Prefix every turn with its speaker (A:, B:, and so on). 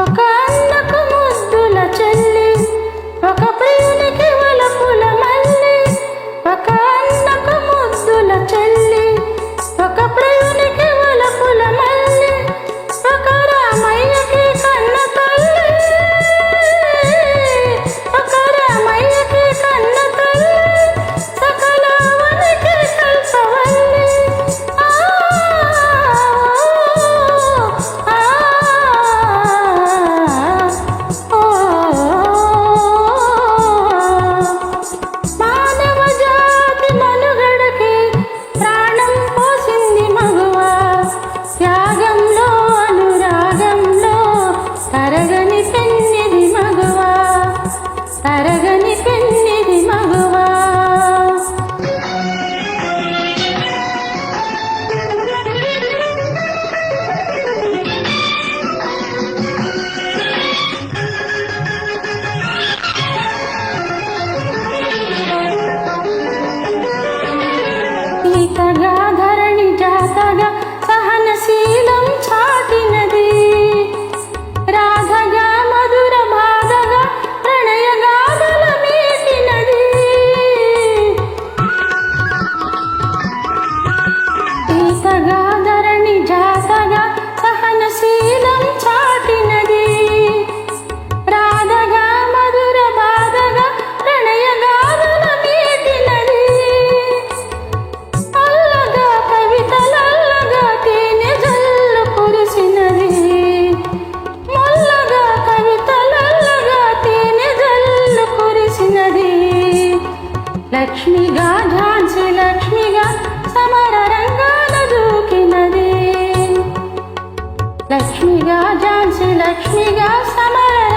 A: ఒక అన్నకు ముద్దుల చెల్లి, ఒక ప్రియునికి వలపుల మల్లి. ఒక అన్నకు ముద్దుల చెల్లి, ఒక ప్రియునికి వలపుల మల్లి. ఒక రామయ్యకి కన్న తల్లి, ఒక రామయ్యకి కన్న తల్లి, సకలావనికి కల్పవల్లి. మానవ జాతి మనుగడకి ప్రాణం పోసింది మగువా, త్యాగంలో అనురాగంలో తరగని పెన్నిది మగువా, తరగని పెన్నిది మగువా. ఈతగా ధరణి జాతగా సహనశీలం చాటినది, రాధగా మధుర బాధగా ప్రణయ గాథల మీటినది. ఈతగా ధరణి జాతగా సహనశీలం చాటినది, రాధగా మధుర బాధగా ప్రణయ గాథల మీటినది. అల్లగా కవితలల్లగా తేనె జల్లు కురిసినది, మొల్లగా కవితలల్లగా తేనె జల్లు కురిసినది. లక్ష్మిగా ఝాన్సీ లక్ష్మిగా సమర రంగాన దూకినది, లక్ష్మిగా ఝాన్సీ లక్ష్మిగా సమర